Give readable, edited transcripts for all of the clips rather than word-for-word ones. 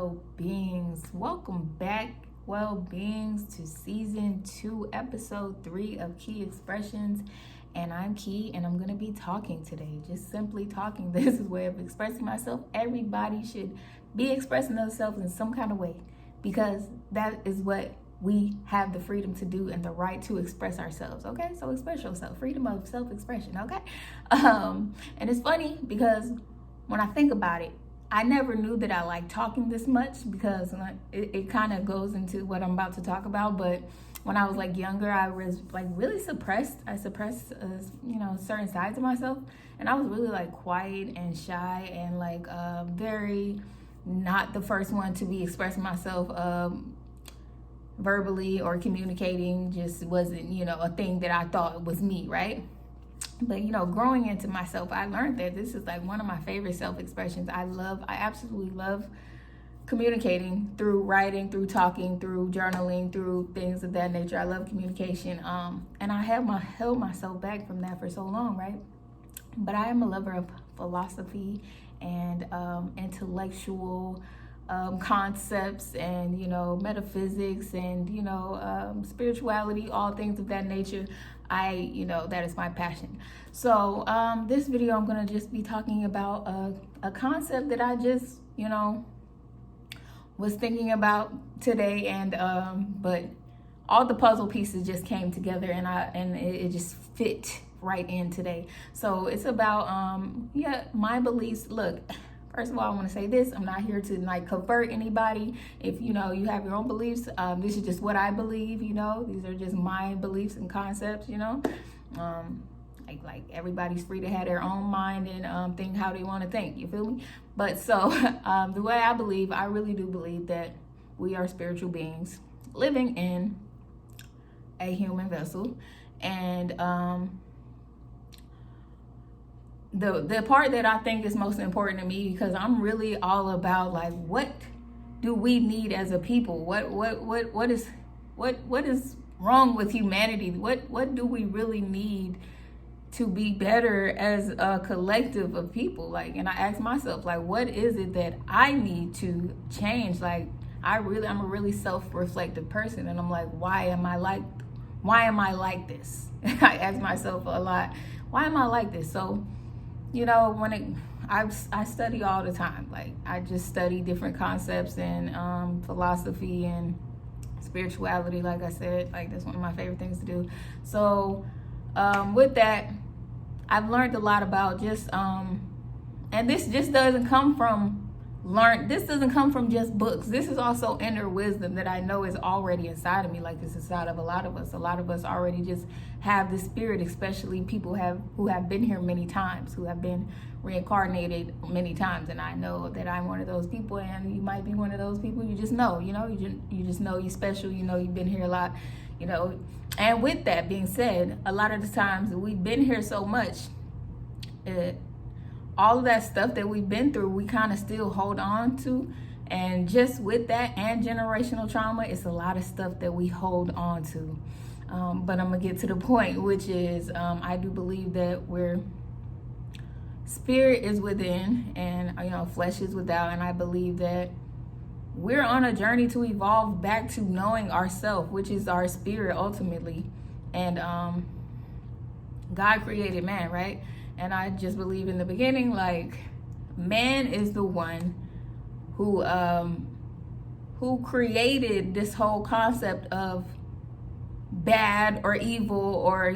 well-beings. Welcome back, well-beings, to season 2, episode 3 of Key Expressions. And I'm Key, and I'm going to be talking today, just simply talking. This is a way of expressing myself. Everybody should be expressing themselves in some kind of way, because that is what we have the freedom to do and the right to express ourselves. Okay, so express yourself, freedom of self-expression. Okay. And it's funny because when I think about it, I never knew that I liked talking this much, because it kind of goes into what I'm about to talk about. But when I was younger, I was really suppressed. I suppressed, certain sides of myself, and I was really quiet and shy and very not the first one to be expressing myself verbally or communicating. Just wasn't, a thing that I thought was me, right? But, growing into myself, I learned that this is one of my favorite self-expressions. I absolutely love communicating through writing, through talking, through journaling, through things of that nature. I love communication. And I have held myself back from that for so long, right? But I am a lover of philosophy and intellectual concepts and, metaphysics and, spirituality, all things of that nature. That is my passion. So this video, I'm going to just be talking about a concept that I just, was thinking about today. And but all the puzzle pieces just came together, and it just fit right in today. So it's about, my beliefs. Look, first of all, I want to say this. I'm not here to convert anybody. If you have your own beliefs, this is just what I believe. These are just my beliefs and concepts. Everybody's free to have their own mind and think how they want to think. You feel me? But so the way I really do believe that we are spiritual beings living in a human vessel, and the part that I think is most important to me, because I'm really all about what do we need as a people? What is wrong with humanity? What do we really need to be better as a collective of people? And I ask myself, what is it that I need to change? I'm a really self-reflective person, and I'm why am I like this? I ask myself a lot, why am I like this? So I study all the time. I just study different concepts and philosophy and spirituality. Like I said, that's one of my favorite things to do. So with that, I've learned a lot about just and this just doesn't come from just books. This is also inner wisdom that I know is already inside of me, it's inside of a lot of us. A lot of us already just have the spirit, especially people who have been here many times, who have been reincarnated many times. And I know that I'm one of those people, and you might be one of those people. You just know, you just know you're special. You've been here a lot, And with that being said, a lot of the times we've been here so much, all of that stuff that we've been through, we kind of still hold on to. And just with that and generational trauma, it's a lot of stuff that we hold on to. But I'm going to get to the point, which is I do believe that spirit is within and, flesh is without. And I believe that we're on a journey to evolve back to knowing ourselves, which is our spirit ultimately. And God created man, right? And I just believe in the beginning, man is the one who created this whole concept of bad or evil or,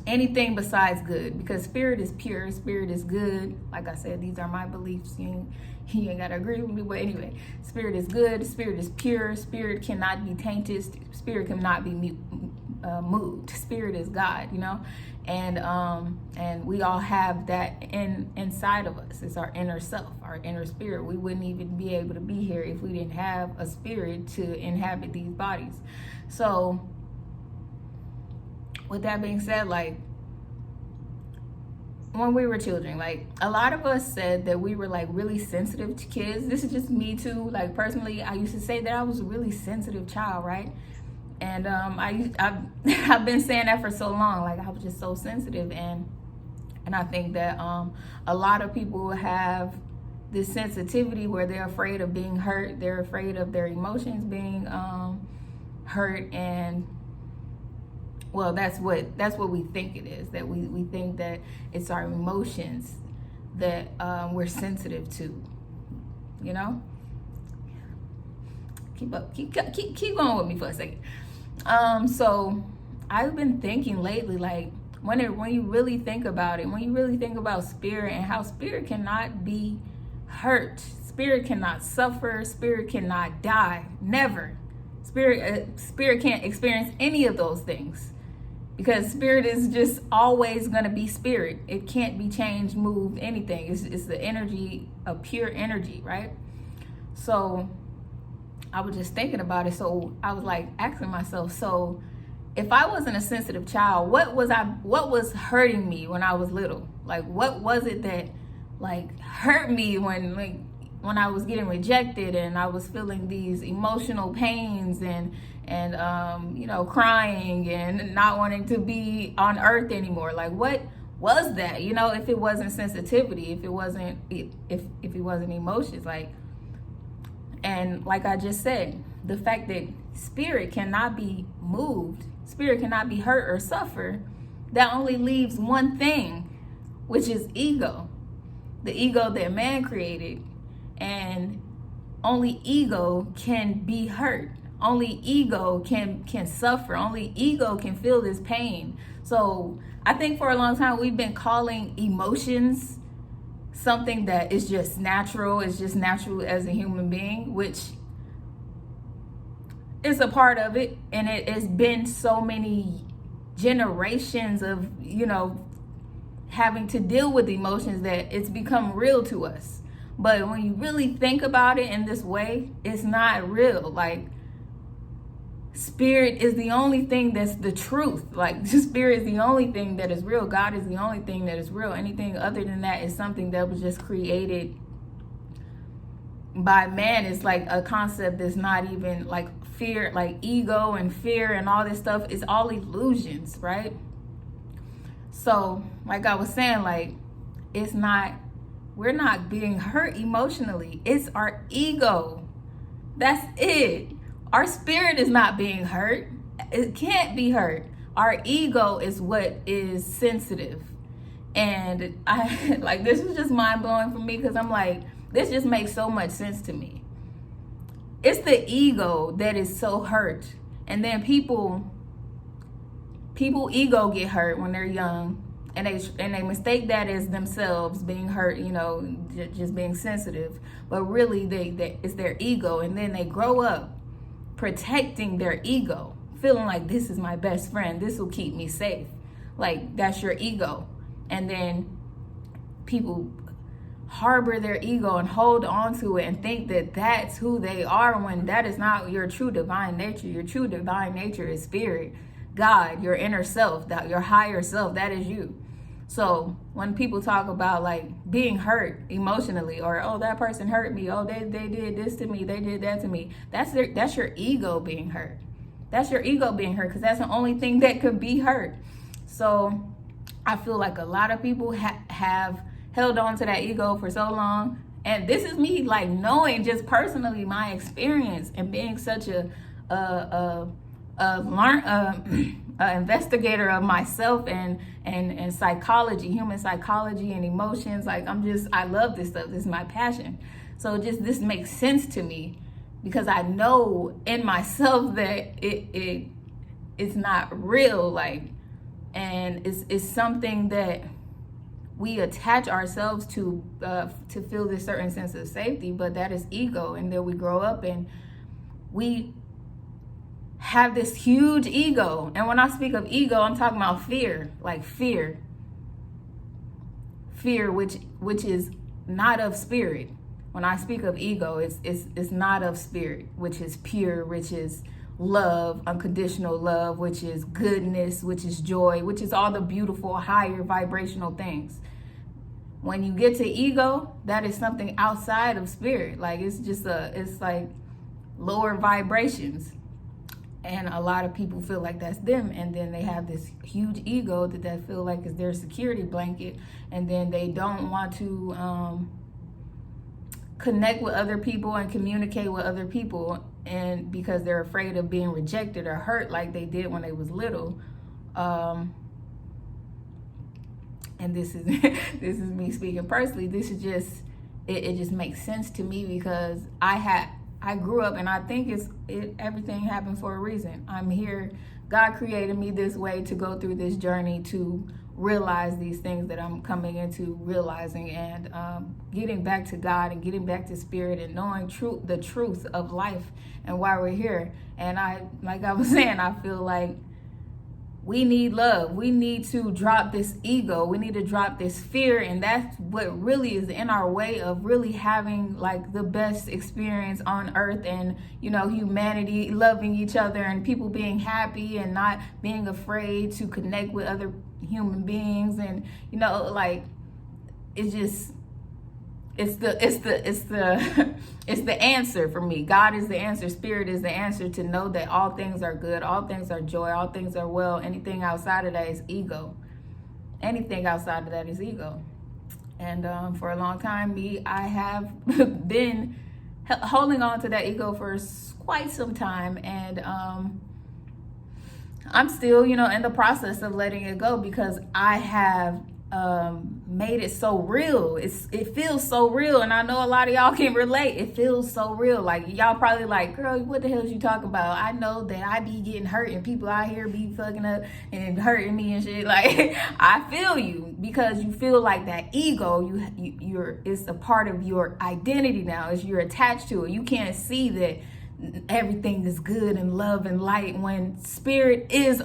anything besides good, because spirit is pure, spirit is good. Like I said, these are my beliefs. You ain't got to agree with me, but anyway, spirit is good, spirit is pure, spirit cannot be tainted, spirit cannot be moved. Spirit is God, and we all have that inside of us. It's our inner self, our inner spirit. We wouldn't even be able to be here if we didn't have a spirit to inhabit these bodies. So with that being said, when we were children, a lot of us said that we were really sensitive to kids. This is just me too. Personally, I used to say that I was a really sensitive child, right? And I've been saying that for so long. I was just so sensitive, and I think that a lot of people have this sensitivity where they're afraid of being hurt. They're afraid of their emotions being hurt. And well, that's what we think it is, that we think that it's our emotions that we're sensitive to, you know. Keep going with me for a second. So I've been thinking lately, like, when you really think about it, when you really think about spirit and how spirit cannot be hurt, spirit cannot suffer, spirit cannot die, never. Spirit can't experience any of those things, because spirit is just always going to be spirit. It can't be changed, moved, anything. It's the energy, a pure energy, right? So I was just thinking about it. So I was like asking myself, so if I wasn't a sensitive child, what was hurting me when I was little? Like, what was it that like hurt me when I was getting rejected and I was feeling these emotional pains and you know, crying and not wanting to be on earth anymore? Like, what was that? You know, if it wasn't sensitivity, if it wasn't emotions, like, and like I just said, the fact that spirit cannot be moved, spirit cannot be hurt or suffer, that only leaves one thing, which is ego. The ego that man created. And only ego can be hurt. Only ego can suffer. Only ego can feel this pain. So I think for a long time we've been calling emotions something that is just natural. It's just natural as a human being, which is a part of it. And it has been so many generations of, you know, having to deal with emotions that it's become real to us. But when you really think about it in this way, it's not real. Like, spirit is the only thing that's the truth. Like, spirit is the only thing that is real. God is the only thing that is real. Anything other than that is something that was just created by man. It's like a concept that's not even like fear, like ego and fear and all this stuff is all illusions, right? So like I was saying, like, we're not being hurt emotionally. It's our ego. That's it. Our spirit is not being hurt. It can't be hurt. Our ego is what is sensitive. And I like, this is just mind blowing for me, because I'm like, this just makes so much sense to me. It's the ego that is so hurt. And then people ego get hurt when they're young. And they mistake that as themselves being hurt, you know, just being sensitive. But really, it's their ego. And then they grow up protecting their ego, feeling like, this is my best friend. This will keep me safe. Like, that's your ego. And then people harbor their ego and hold on to it and think that that's who they are, when that is not your true divine nature. Your true divine nature is spirit, God, your inner self, that your higher self, that is you. So when people talk about like being hurt emotionally, or, oh, that person hurt me, oh, they did this to me, they did that to me, that's your ego being hurt. That's your ego being hurt, because that's the only thing that could be hurt. So I feel like a lot of people have held on to that ego for so long. And this is me, like, knowing just personally my experience and being such a investigator of myself and psychology, human psychology and emotions. Like, I love this stuff. This is my passion. So just this makes sense to me, because I know in myself that it's not real. Like, and it's something that we attach ourselves to feel this certain sense of safety, but that is ego. And then we grow up and we have this huge ego. And when I speak of ego, I'm talking about fear, like fear, which is not of spirit. When I speak of ego, it's not of spirit, which is pure, which is love, unconditional love, which is goodness, which is joy, which is all the beautiful higher vibrational things. When you get to ego, that is something outside of spirit. Like, it's like lower vibrations. And a lot of people feel like that's them, and then they have this huge ego that feel like is their security blanket, and then they don't want to connect with other people and communicate with other people, and because they're afraid of being rejected or hurt like they did when they was little. And this is this is me speaking personally. This is just it just makes sense to me because I grew up, and I think everything happened for a reason. I'm here. God created me this way to go through this journey to realize these things that I'm coming into realizing, and getting back to God and getting back to spirit and knowing the truth of life and why we're here. And like I was saying, I feel like we need love. We need to drop this ego. We need to drop this fear. And that's what really is in our way of really having like the best experience on earth, and, you know, humanity loving each other and people being happy and not being afraid to connect with other human beings. And, you know, like, it's just, it's the answer for me. God is the answer. Spirit is the answer to know that all things are good, all things are joy, all things are well. Anything outside of that is ego. Anything outside of that is ego. And for a long time, I have been holding on to that ego for quite some time, and I'm still, you know, in the process of letting it go, because I have made it so real. It feels so real, and I know a lot of y'all can relate. It feels so real. Like, y'all probably like, girl, what the hell is you talking about? I know that I be getting hurt, and people out here be fucking up and hurting me and shit. Like, I feel you, because you feel like that ego, it's a part of your identity now. You're attached to it. You can't see that everything is good and love and light when spirit is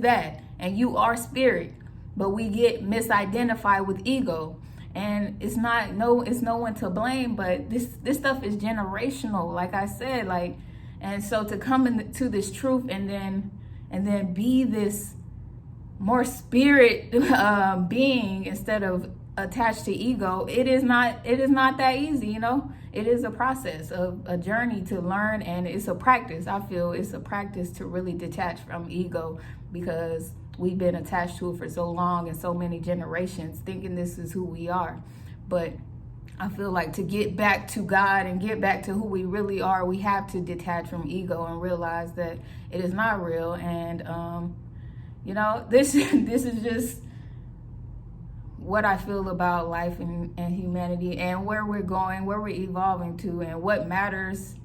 that, and you are spirit. But we get misidentified with ego, and it's no one to blame, but this stuff is generational, like I said. Like, and so to come into this truth and then be this more spirit being instead of attached to ego, it is not that easy, you know. It is a process of a journey to learn, and it's a practice. I feel it's a practice to really detach from ego, because we've been attached to it for so long and so many generations, thinking this is who we are. But I feel like to get back to God and get back to who we really are, we have to detach from ego and realize that it is not real. And you know, this is just what I feel about life and humanity, and where we're going, where we're evolving to, and what matters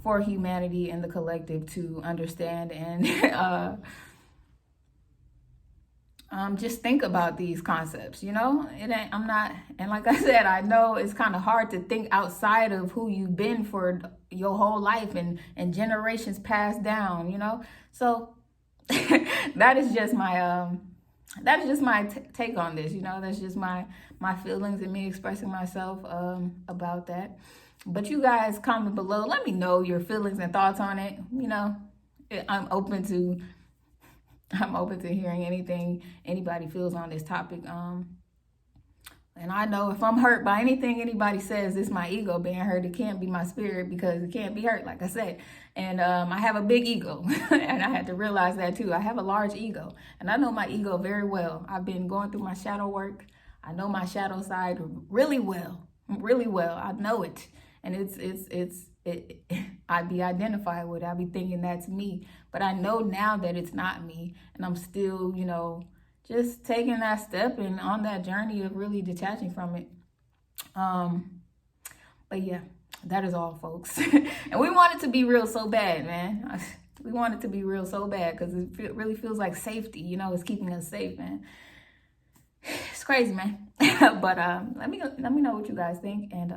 for humanity and the collective to understand and just think about these concepts, you know. And like I said, I know it's kind of hard to think outside of who you've been for your whole life and generations passed down, you know. So that is just my take on this, you know. That's just my feelings and me expressing myself about that. But you guys comment below, let me know your feelings and thoughts on it. You know, I'm open to hearing anything anybody feels on this topic. And I know if I'm hurt by anything anybody says, it's my ego being hurt. It can't be my spirit, because it can't be hurt, like I said. And I have a big ego, and I had to realize that too. I have a large ego, and I know my ego very well. I've been going through my shadow work. I know my shadow side really well, really well. I know it, and I'd be identified with it. I'd be thinking that's me, but I know now that it's not me, and I'm still, you know, just taking that step and on that journey of really detaching from it. But yeah, that is all, folks. And we want it to be real so bad, man. We want it to be real so bad, because it really feels like safety, you know. It's keeping us safe, man. It's crazy, man. But let me know what you guys think, and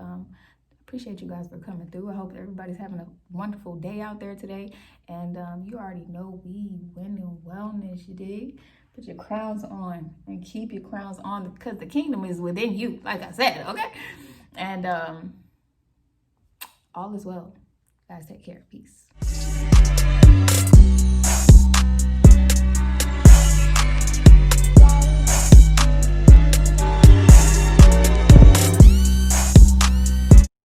appreciate you guys for coming through. I hope everybody's having a wonderful day out there today. And you already know we win in wellness, you dig? Put your crowns on and keep your crowns on, because the kingdom is within you, like I said, okay? And all is well. Guys, take care. Peace.